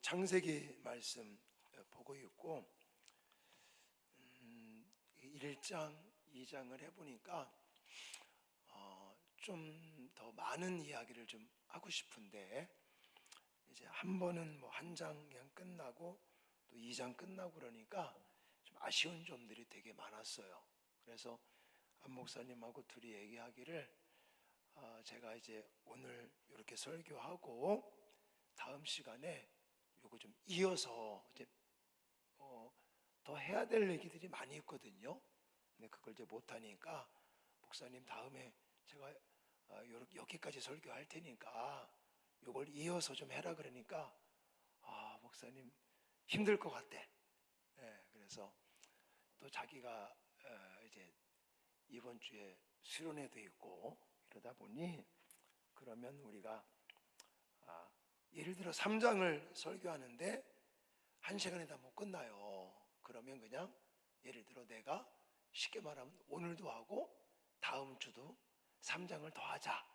창세기 말씀 보고 있고 1장, 2장을 해보니까 좀 더 많은 이야기를 좀 하고 싶은데 이제 한 번은 뭐 한 장 그냥 끝나고 또 2장 끝나고 그러니까 좀 아쉬운 점들이 되게 많았어요. 그래서 안 목사님하고 둘이 얘기하기를 제가 이제 오늘 이렇게 설교하고 다음 시간에 요거 좀 이어서 이제 더 해야 될 얘기들이 많이 있거든요. 근데 그걸 이제 못하니까 목사님 다음에 제가 여기까지 설교할 테니까 요걸 이어서 좀 해라 그러니까 목사님 힘들 것 같대. 그래서 또 자기가 이제 이번 주에 수련회도 있고 이러다 보니 그러면 우리가 예를 들어 3장을 설교하는데 1시간에 다 못 끝나요. 그러면 그냥 예를 들어 내가 쉽게 말하면 오늘도 하고 다음 주도 3장을 더 하자.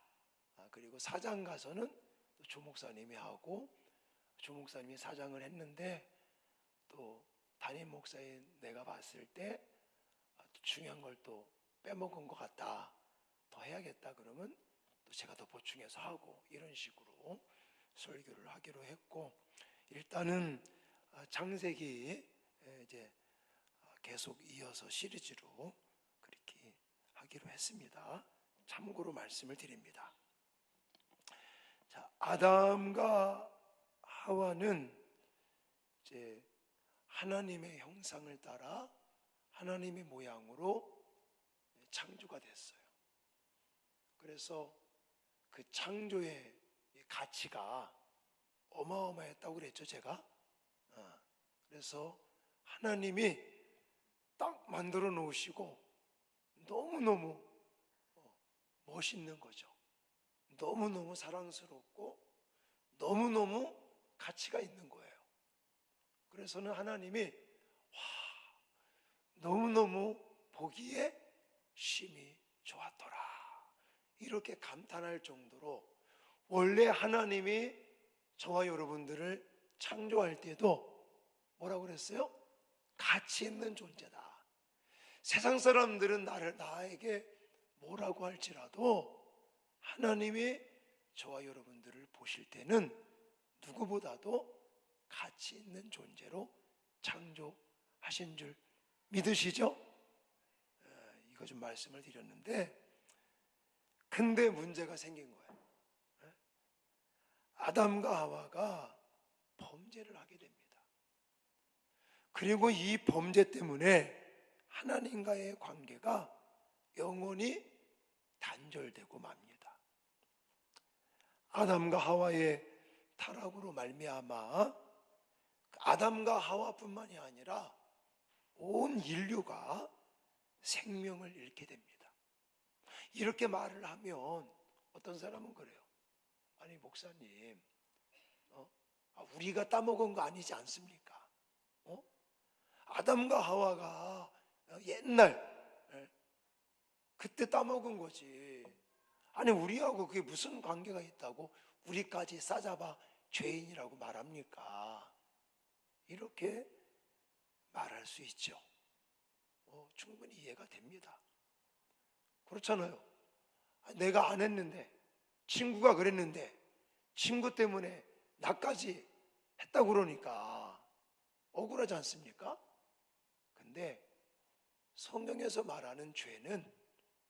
그리고 4장 가서는 또 조 목사님이 하고 조 목사님이 4장을 했는데 또 담임 목사인 내가 봤을 때 중요한 걸 또 빼먹은 것 같다. 더 해야겠다 그러면 또 제가 더 보충해서 하고 이런 식으로 설교를 하기로 했고 일단은 창세기 이제 계속 이어서 시리즈로 그렇게 하기로 했습니다. 참고로 말씀을 드립니다. 자, 아담과 하와는 이제 하나님의 형상을 따라 하나님의 모양으로 창조가 됐어요. 그래서 그 창조의 가치가 어마어마했다고 그랬죠, 제가. 그래서 하나님이 딱 만들어 놓으시고 너무너무 멋있는 거죠. 너무너무 사랑스럽고 너무너무 가치가 있는 거예요. 그래서는 하나님이 너무너무 보기에 심히 좋았더라 이렇게 감탄할 정도로 원래 하나님이 저와 여러분들을 창조할 때도 뭐라고 그랬어요? 가치 있는 존재다. 세상 사람들은 나에게 뭐라고 할지라도 하나님이 저와 여러분들을 보실 때는 누구보다도 가치 있는 존재로 창조하신 줄 믿으시죠? 이거 좀 말씀을 드렸는데 근데 문제가 생긴 거예요. 아담과 하와가 범죄를 하게 됩니다. 그리고 이 범죄 때문에 하나님과의 관계가 영원히 단절되고 맙니다. 아담과 하와의 타락으로 말미암아 아담과 하와뿐만이 아니라 온 인류가 생명을 잃게 됩니다. 이렇게 말을 하면 어떤 사람은 그래요. 아니 목사님, 우리가 따먹은 거 아니지 않습니까? 아담과 하와가 옛날 그때 따먹은 거지. 아니 우리하고 그게 무슨 관계가 있다고 우리까지 싸잡아 죄인이라고 말합니까? 이렇게 말할 수 있죠. 충분히 이해가 됩니다. 그렇잖아요. 내가 안 했는데 친구가 그랬는데 친구 때문에 나까지 했다고 그러니까 억울하지 않습니까? 근데 성경에서 말하는 죄는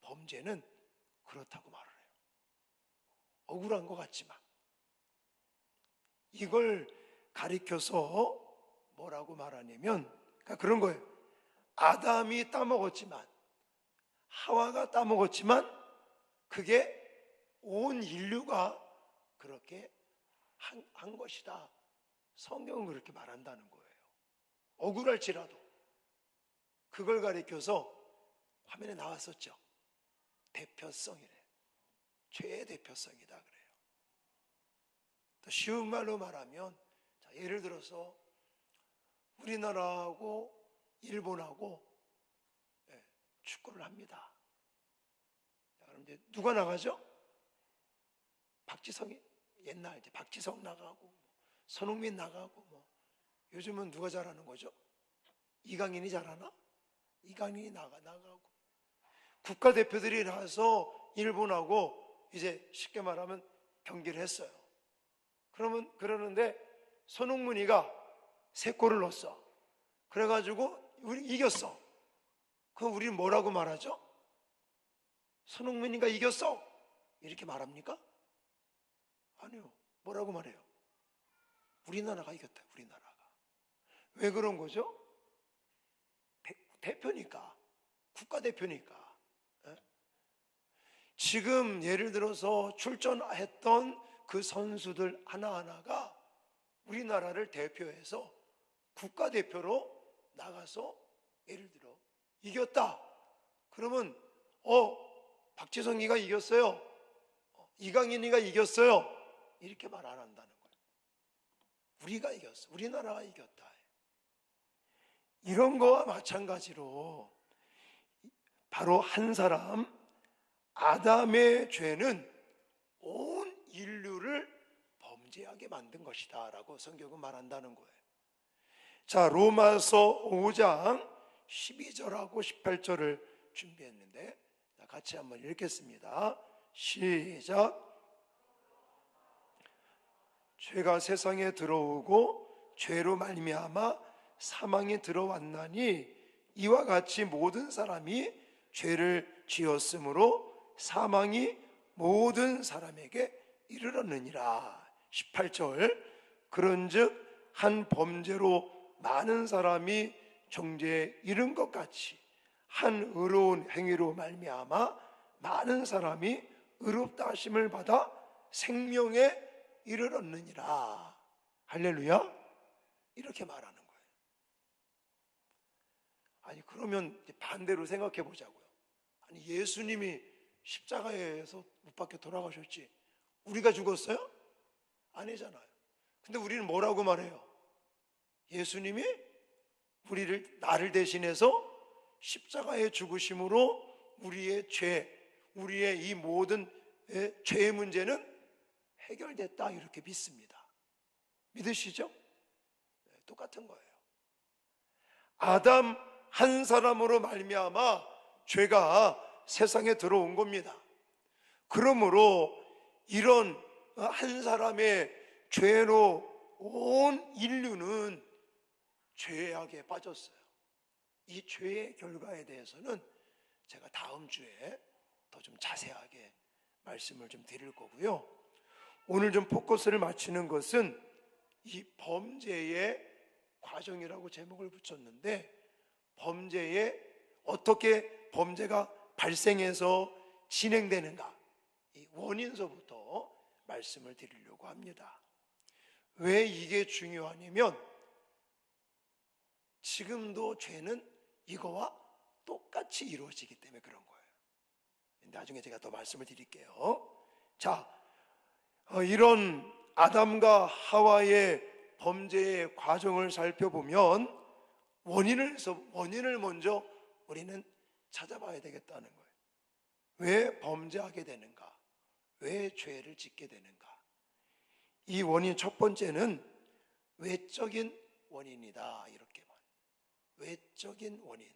범죄는 그렇다고 말을 해요. 억울한 것 같지만 이걸 가리켜서 뭐라고 말하냐면 그러니까 그런 거예요. 아담이 따먹었지만 하와가 따먹었지만 그게 온 인류가 그렇게 한 것이다. 성경은 그렇게 말한다는 거예요. 억울할지라도 그걸 가리켜서 화면에 나왔었죠. 대표성이래. 죄의 대표성이다 그래요. 또 쉬운 말로 말하면 예를 들어서 우리나라하고 일본하고 축구를 합니다. 그럼 이제 누가 나가죠? 박지성이 옛날 이제 박지성 나가고 손흥민 나가고 요즘은 누가 잘하는 거죠? 이강인이 잘하나? 이강인이 나가고 국가대표들이 나와서 일본하고 이제 쉽게 말하면 경기를 했어요. 그러는데 손흥민이가 3골을 넣었어. 그래가지고 우리 이겼어. 그럼 우리는 뭐라고 말하죠? 손흥민이가 이겼어 이렇게 말합니까? 아니요. 뭐라고 말해요? 우리나라가 이겼다. 우리나라가. 왜 그런 거죠? 대표니까. 국가대표니까. 지금 예를 들어서 출전했던 그 선수들 하나하나가 우리나라를 대표해서 국가대표로 나가서 예를 들어 이겼다. 그러면 박지성이가 이겼어요. 이강인이가 이겼어요. 이렇게 말 안 한다는 거예요. 우리가 이겼어. 우리나라가 이겼다. 이런 거와 마찬가지로 바로 한 사람 아담의 죄는 온 인류를 범죄하게 만든 것이다 라고 성경은 말한다는 거예요. 자, 로마서 5장 12절하고 18절을 준비했는데 같이 한번 읽겠습니다. 시작. 죄가 세상에 들어오고 죄로 말미암아 사망이 들어왔나니 이와 같이 모든 사람이 죄를 지었으므로 사망이 모든 사람에게 이르렀느니라. 18절. 그런즉 한 범죄로 많은 사람이 정죄에 이른 것 같이 한 의로운 행위로 말미암아 많은 사람이 의롭다 하심을 받아 생명에 이르렀느니라. 할렐루야. 이렇게 말하는 거예요. 아니 그러면 반대로 생각해 보자고요. 아니 예수님이 십자가에서 못 박혀 돌아가셨지 우리가 죽었어요? 아니잖아요. 근데 우리는 뭐라고 말해요? 예수님이 나를 대신해서 십자가에 죽으심으로 우리의 죄, 우리의 이 모든 죄의 문제는 해결됐다 이렇게 믿습니다. 믿으시죠? 똑같은 거예요. 아담 한 사람으로 말미암아 죄가 세상에 들어온 겁니다. 그러므로 이런 한 사람의 죄로 온 인류는 죄악에 빠졌어요. 이 죄의 결과에 대해서는 제가 다음 주에 더 좀 자세하게 말씀을 좀 드릴 거고요. 오늘 좀 포커스를 맞추는 것은 이 범죄의 과정이라고 제목을 붙였는데 범죄에 어떻게 범죄가 발생해서 진행되는가 이 원인서부터 말씀을 드리려고 합니다. 왜 이게 중요하냐면 지금도 죄는 이거와 똑같이 이루어지기 때문에 그런 거예요. 나중에 제가 더 말씀을 드릴게요. 자, 이런 아담과 하와의 범죄의 과정을 살펴보면 원인을 먼저 우리는 찾아봐야 되겠다는 거예요. 왜 범죄하게 되는가? 왜 죄를 짓게 되는가? 이 원인 첫 번째는 외적인 원인이다 이렇게 말. 외적인 원인.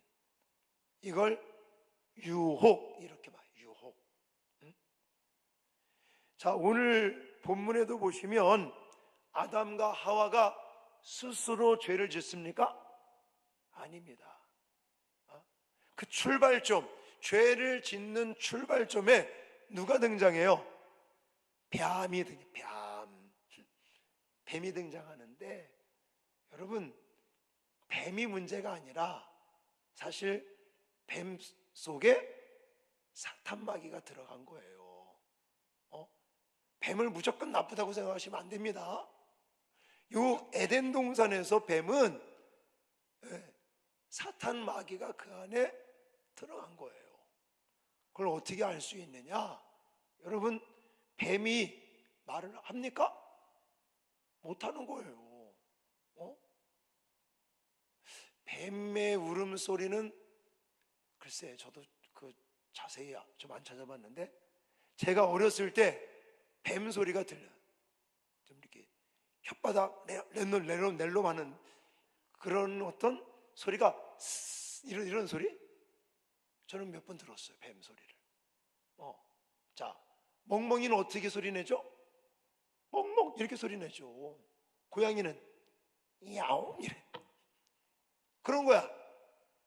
이걸 유혹 이렇게 말. 유혹. 자, 오늘 본문에도 보시면 아담과 하와가 스스로 죄를 짓습니까? 아닙니다. 그 출발점, 죄를 짓는 출발점에 누가 등장해요? 뱀이 등장하는데 여러분 뱀이 문제가 아니라 사실 뱀 속에 사탄 마귀가 들어간 거예요. 뱀을 무조건 나쁘다고 생각하시면 안 됩니다. 요 에덴 동산에서 뱀은 사탄 마귀가 그 안에 들어간 거예요. 그걸 어떻게 알 수 있느냐? 여러분 뱀이 말을 합니까? 못하는 거예요. 뱀의 울음소리는 글쎄 저도 자세히 좀 안 찾아봤는데 제가 어렸을 때 뱀 소리가 들려요. 좀 이렇게 혓바닥 낼름 하는 그런 어떤 소리가 이런 소리 저는 몇 번 들었어요. 뱀 소리를. 자, 멍멍이는 어떻게 소리 내죠? 멍멍 이렇게 소리 내죠. 고양이는 야옹 이래. 그런 거야.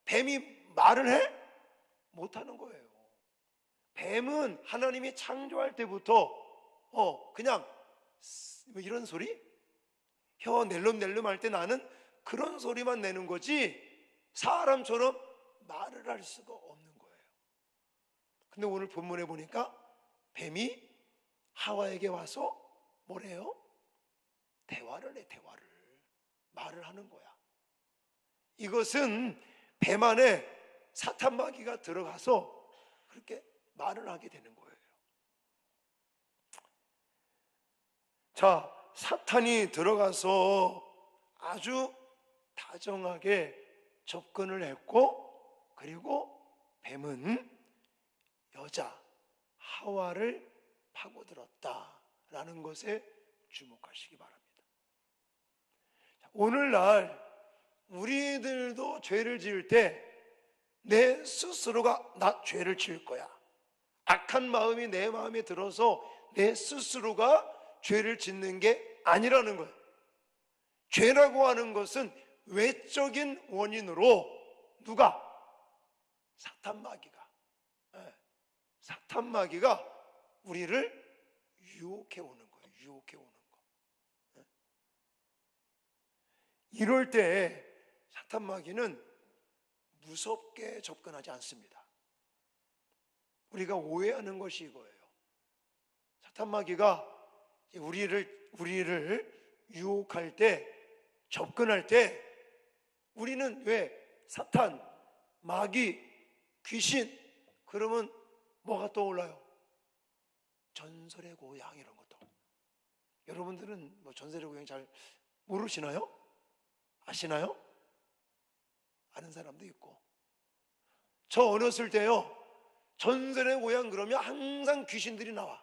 뱀이 말을 해? 못하는 거예요. 뱀은 하나님이 창조할 때부터 그냥 뭐 이런 소리? 혀 낼름낼름 할 때 나는 그런 소리만 내는 거지 사람처럼 말을 할 수가 없는 거예요. 근데 오늘 본문에 보니까 뱀이 하와에게 와서 뭐래요? 대화를 해. 대화를. 말을 하는 거야. 이것은 뱀 안에 사탄 마귀가 들어가서 그렇게 말을 하게 되는 거예요. 자, 사탄이 들어가서 아주 다정하게 접근을 했고, 그리고 뱀은 여자 하와를 파고들었다라는 것에 주목하시기 바랍니다. 오늘날 우리들도 죄를 지을 때 내 스스로가 나 죄를 지을 거야, 악한 마음이 내 마음에 들어서 내 스스로가 죄를 짓는 게 아니라는 거예요. 죄라고 하는 것은 외적인 원인으로 누가? 사탄 마귀가 우리를 유혹해 오는 거예요. 유혹해 오는 거. 이럴 때 사탄 마귀는 무섭게 접근하지 않습니다. 우리가 오해하는 것이 이거예요. 사탄 마귀가 우리를 유혹할 때, 접근할 때 우리는 왜 사탄, 마귀, 귀신 그러면 뭐가 떠올라요? 전설의 고향 이런 것도. 여러분들은 뭐 전설의 고향 잘 모르시나요? 아시나요? 아는 사람도 있고. 저 어렸을 때요, 전설의 고향 그러면 항상 귀신들이 나와.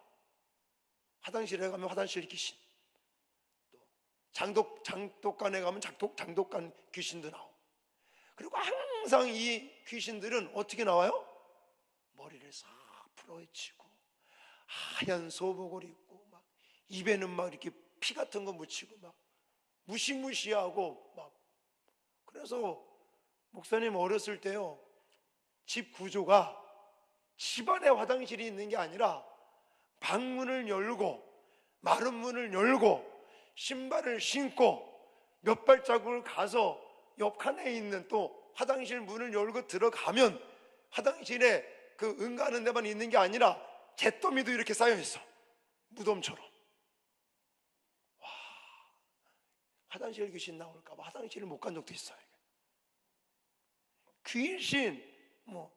화장실에 가면 화장실 귀신, 또 장독간에 가면 장독간 귀신도 나오고. 그리고 항상 이 귀신들은 어떻게 나와요? 머리를 싹 풀어헤치고 하얀 소복을 입고 막 입에는 막 이렇게 피 같은 거 묻히고 막 무시무시하고 막. 그래서 목사님 어렸을 때요, 집 구조가 집안에 화장실이 있는 게 아니라 방문을 열고 마른 문을 열고 신발을 신고 몇 발자국을 가서 옆 칸에 있는 또 화장실 문을 열고 들어가면 화장실에 그 응가하는 데만 있는 게 아니라 잿더미도 이렇게 쌓여 있어. 무덤처럼. 와, 화장실 귀신 나올까 봐 화장실을 못 간 적도 있어요. 귀신, 뭐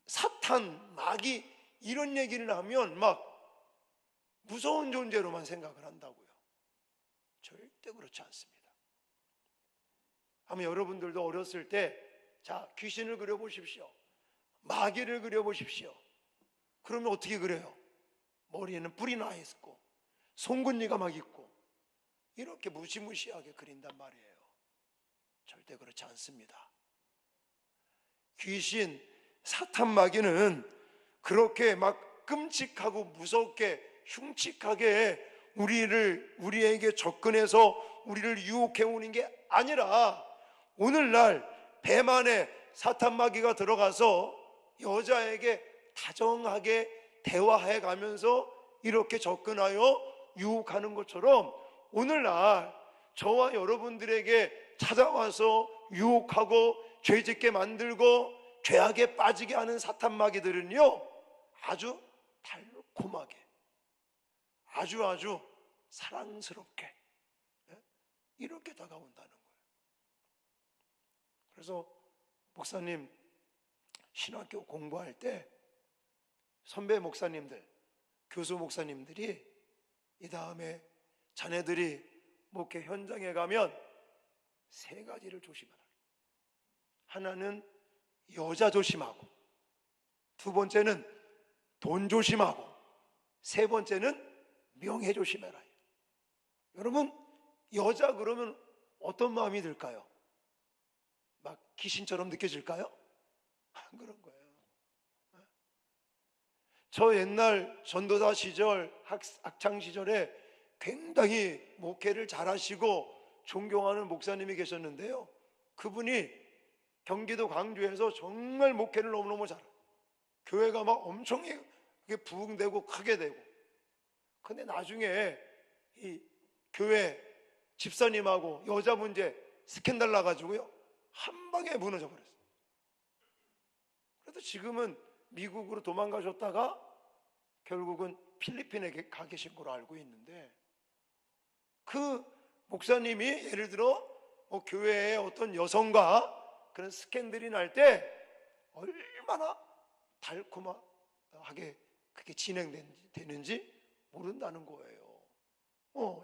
사탄, 마귀 이런 얘기를 하면 막 무서운 존재로만 생각을 한다고요. 절대 그렇지 않습니다. 아마 여러분들도 어렸을 때, 자, 귀신을 그려보십시오. 마귀를 그려보십시오. 그러면 어떻게 그려요? 머리에는 뿔이 나 있고 송곳니가 막 있고 이렇게 무시무시하게 그린단 말이에요. 절대 그렇지 않습니다. 귀신, 사탄, 마귀는 그렇게 막 끔찍하고 무섭게 흉측하게 우리에게 접근해서 우리를 유혹해 오는 게 아니라, 오늘날 뱀 안에 사탄 마귀가 들어가서 여자에게 다정하게 대화해 가면서 이렇게 접근하여 유혹하는 것처럼 오늘날 저와 여러분들에게 찾아와서 유혹하고 죄짓게 만들고 죄악에 빠지게 하는 사탄 마귀들은요, 아주 달콤하게, 아주 사랑스럽게 이렇게 다가온다는 거예요. 그래서 목사님 신학교 공부할 때 선배 목사님들, 교수 목사님들이 이 다음에 자네들이 목회 현장에 가면 세 가지를 조심하라. 하나는 여자 조심하고, 두 번째는 돈 조심하고, 세 번째는 명예 조심해라. 여러분, 여자 그러면 어떤 마음이 들까요? 막 귀신처럼 느껴질까요? 안 그런 거예요. 저 옛날 전도사 시절, 학창 시절에 굉장히 목회를 잘하시고 존경하는 목사님이 계셨는데요. 그분이 경기도 광주에서 정말 목회를 너무너무 잘해요. 교회가 막 엄청 부흥되고 크게 되고. 근데 나중에 이 교회 집사님하고 여자 문제 스캔들 나가지고요, 한 방에 무너져 버렸어요. 그래서 지금은 미국으로 도망가셨다가 결국은 필리핀에 가 계신 걸로 알고 있는데, 그 목사님이 예를 들어 교회에 어떤 여성과 그런 스캔들이 날 때 얼마나 달콤하게 그게 진행되는지 모른다는 거예요.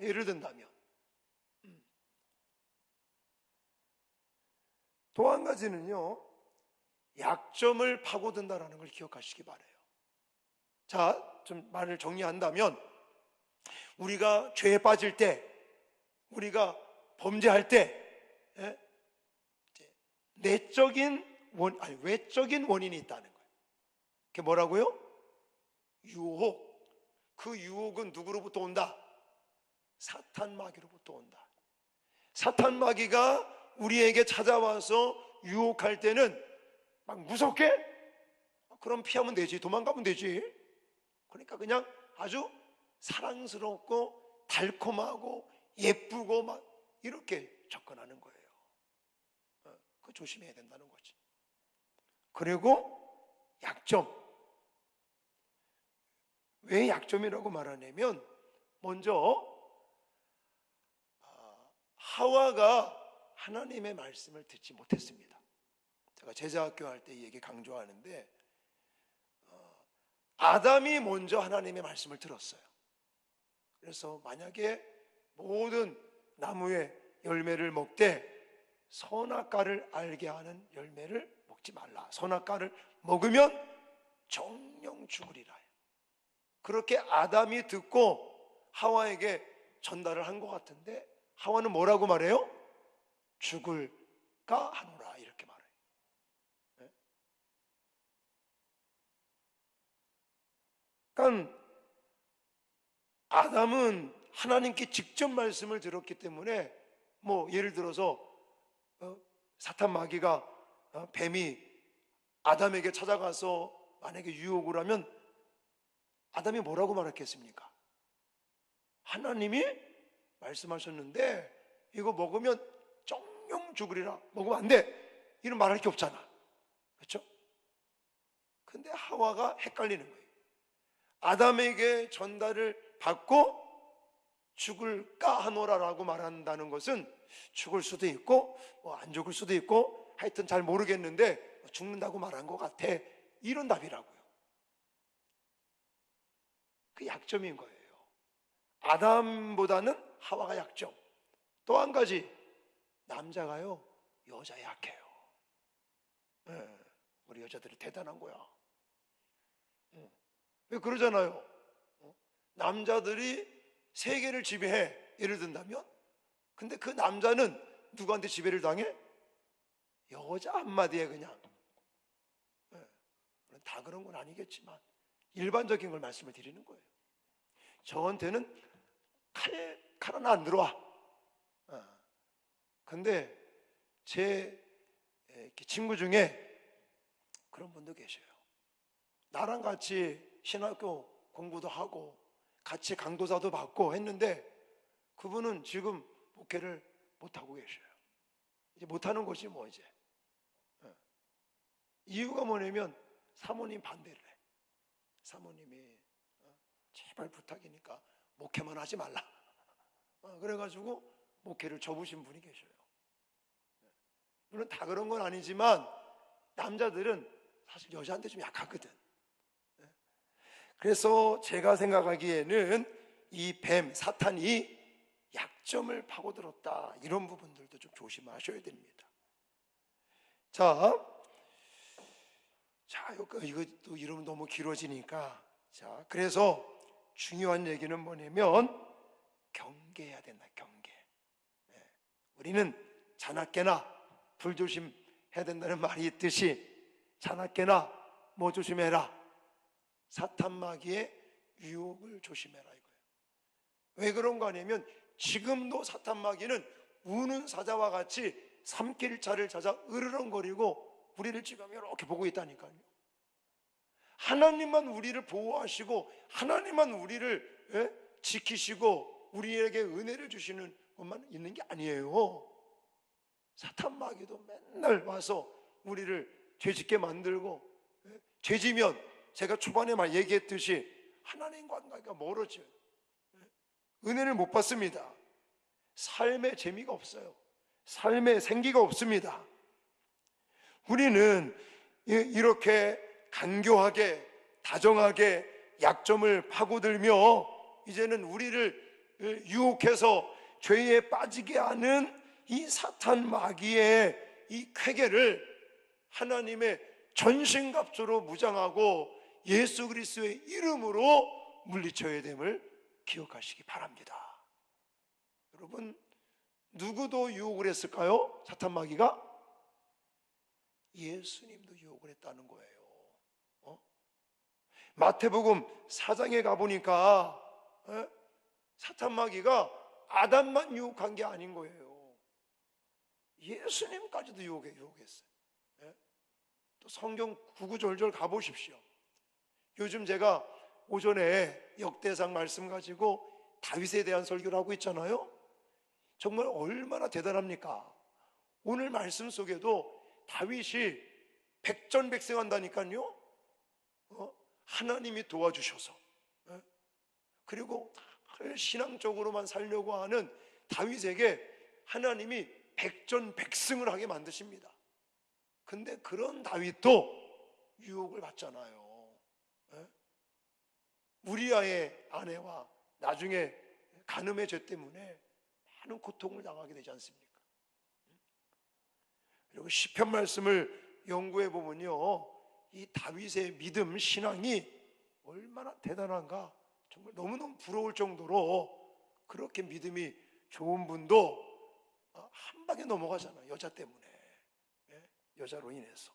예를 든다면 또 한 가지는요, 약점을 파고든다라는 걸 기억하시기 바라요. 자, 좀 말을 정리한다면, 우리가 죄에 빠질 때, 우리가 범죄할 때, 외적인 원인이 있다는 거예요. 그게 뭐라고요? 유혹. 그 유혹은 누구로부터 온다? 사탄 마귀로부터 온다. 사탄 마귀가 우리에게 찾아와서 유혹할 때는 막 무섭게? 그럼 피하면 되지, 도망가면 되지. 그러니까 그냥 아주 사랑스럽고 달콤하고 예쁘고 막 이렇게 접근하는 거예요. 그 조심해야 된다는 거지. 그리고 약점. 왜 약점이라고 말하냐면, 먼저 하와가 하나님의 말씀을 듣지 못했습니다. 제가 제자학교 할 때 이 얘기 강조하는데, 아담이 먼저 하나님의 말씀을 들었어요. 그래서 만약에 모든 나무의 열매를 먹되 선악과를 알게 하는 열매를 먹지 말라. 선악과를 먹으면 정령 죽으리라. 그렇게 아담이 듣고 하와에게 전달을 한 것 같은데, 하와는 뭐라고 말해요? 죽을까 하노라, 이렇게 말해요. 그러니까 아담은 하나님께 직접 말씀을 들었기 때문에, 뭐 예를 들어서 사탄 마귀가, 뱀이 아담에게 찾아가서 만약에 유혹을 하면 아담이 뭐라고 말했겠습니까? 하나님이 말씀하셨는데 이거 먹으면 정령 죽으리라, 먹으면 안 돼, 이런 말할 게 없잖아. 그렇죠? 근데 하와가 헷갈리는 거예요. 아담에게 전달을 받고 죽을까 하노라라고 말한다는 것은 죽을 수도 있고 뭐 안 죽을 수도 있고 하여튼 잘 모르겠는데 죽는다고 말한 것 같아, 이런 답이라고요. 그 약점인 거예요. 아담보다는 하와가 약점. 또 한 가지, 남자가요 여자에 약해요. 우리 여자들이 대단한 거야. 왜 그러잖아요. 남자들이 세계를 지배해, 예를 든다면. 근데 그 남자는 누구한테 지배를 당해? 여자 한마디에 그냥. 다 그런 건 아니겠지만 일반적인 걸 말씀을 드리는 거예요. 저한테는 칼 하나 안 들어와. 근데 제 친구 중에 그런 분도 계셔요. 나랑 같이 신학교 공부도 하고 같이 강도사도 받고 했는데 그분은 지금 목회를 못하고 계셔요. 이제 못하는 것이 뭐 이제. 이유가 뭐냐면 사모님 반대를 해. 사모님이 제발 부탁이니까 목회만 하지 말라. 그래가지고 목회를 접으신 분이 계셔요. 물론 다 그런 건 아니지만 남자들은 사실 여자한테 좀 약하거든. 그래서 제가 생각하기에는 이 뱀, 사탄이 약점을 파고들었다, 이런 부분들도 좀 조심하셔야 됩니다. 자, 이것도 이러면 너무 길어지니까, 자, 그래서 중요한 얘기는 뭐냐면 경계해야 된다. 경계. 우리는 자나깨나 불조심해야 된다는 말이 있듯이 자나깨나 뭐 조심해라? 사탄 마귀의 유혹을 조심해라 이거예요. 왜 그런 거 아니면 지금도 사탄 마귀는 우는 사자와 같이 삼킬 자를 찾아 으르렁거리고 우리를 지금 이렇게 보고 있다니까요. 하나님만 우리를 보호하시고 하나님만 우리를 지키시고 우리에게 은혜를 주시는 것만 있는 게 아니에요. 사탄 마귀도 맨날 와서 우리를 죄짓게 만들고, 죄지면 제가 초반에 말 얘기했듯이 하나님과 관계가 멀어져요. 은혜를 못 받습니다. 삶에 재미가 없어요. 삶에 생기가 없습니다. 우리는 이렇게 간교하게 다정하게 약점을 파고들며 이제는 우리를 유혹해서 죄에 빠지게 하는 이 사탄 마귀의 이 쾌계를 하나님의 전신갑주로 무장하고 예수 그리스도의 이름으로 물리쳐야 됨을 기억하시기 바랍니다. 여러분, 누구도 유혹을 했을까요? 사탄 마귀가? 예수님도 유혹을 했다는 거예요. 마태복음 4장에 가보니까 사탄 마귀가 아담만 유혹한 게 아닌 거예요. 예수님까지도 유혹했어요. 또 성경 구구절절 가보십시오. 요즘 제가 오전에 역대상 말씀 가지고 다윗에 대한 설교를 하고 있잖아요. 정말 얼마나 대단합니까? 오늘 말씀 속에도 다윗이 백전백승한다니까요. 하나님이 도와주셔서, 그리고 신앙적으로만 살려고 하는 다윗에게 하나님이 백전백승을 하게 만드십니다. 근데 그런 다윗도 유혹을 받잖아요. 우리아의 아내와 나중에 간음의 죄 때문에 많은 고통을 당하게 되지 않습니까? 그리고 시편 말씀을 연구해 보면요, 이 다윗의 믿음, 신앙이 얼마나 대단한가 정말 너무너무 부러울 정도로 그렇게 믿음이 좋은 분도 한 방에 넘어가잖아요. 여자 때문에, 여자로 인해서.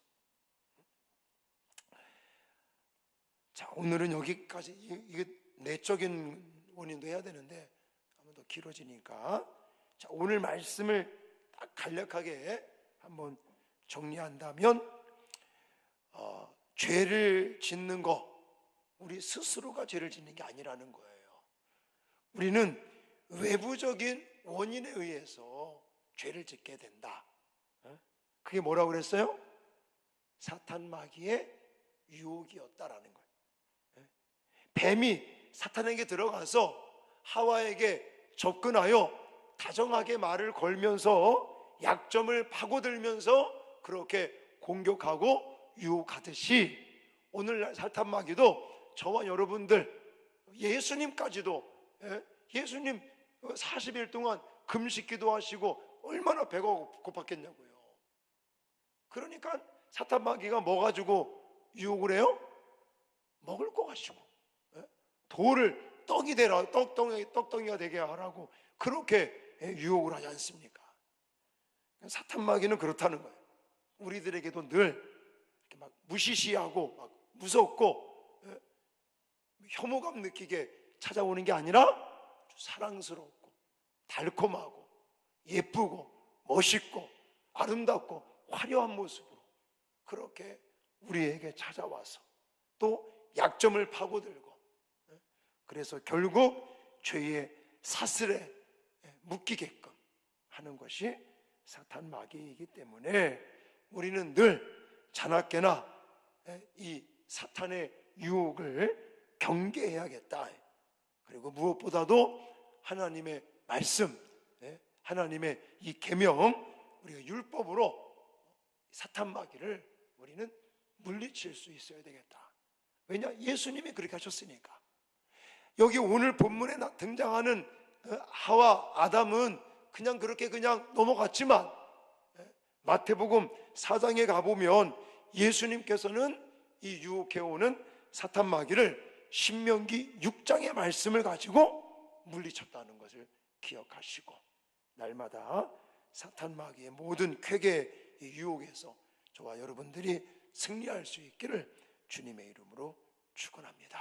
자, 오늘은 여기까지. 이게 내적인 원인도 해야 되는데 한번 더 길어지니까, 자, 오늘 말씀을 딱 간략하게 한번 정리한다면, 죄를 짓는 거, 우리 스스로가 죄를 짓는 게 아니라는 거예요. 우리는 외부적인 원인에 의해서 죄를 짓게 된다. 그게 뭐라고 그랬어요? 사탄 마귀의 유혹이었다라는 거예요. 뱀이 사탄에게 들어가서 하와에게 접근하여 다정하게 말을 걸면서 약점을 파고들면서 그렇게 공격하고 유혹하듯이 오늘날 사탄 마귀도 저와 여러분들, 예수님까지도, 예수님 40일 동안 금식 기도하시고 얼마나 배가 고팠겠냐고요. 그러니까 사탄 마귀가 뭐 가지고 유혹을 해요? 먹을 거 가지고, 돌을 떡이 되라, 떡덩이가 되게 하라고 그렇게 유혹을 하지 않습니까? 사탄 마귀는 그렇다는 거예요. 우리들에게도 늘 이렇게 막 무시시하고 막 무섭고 혐오감 느끼게 찾아오는 게 아니라 사랑스럽고 달콤하고 예쁘고 멋있고 아름답고 화려한 모습으로 그렇게 우리에게 찾아와서 또 약점을 파고들고, 그래서 결국 죄의 사슬에 묶이게끔 하는 것이 사탄 마귀이기 때문에 우리는 늘 자나깨나 이 사탄의 유혹을 경계해야겠다. 그리고 무엇보다도 하나님의 말씀, 하나님의 이 계명, 우리가 율법으로 사탄 마귀를 우리는 물리칠 수 있어야 되겠다. 왜냐? 예수님이 그렇게 하셨으니까. 여기 오늘 본문에 등장하는 하와 아담은 그냥 그렇게 그냥 넘어갔지만 마태복음 4장에 가보면 예수님께서는 이 유혹해오는 사탄 마귀를 신명기 6장의 말씀을 가지고 물리쳤다는 것을 기억하시고 날마다 사탄 마귀의 모든 쾌계 유혹에서 저와 여러분들이 승리할 수 있기를 주님의 이름으로 축원합니다.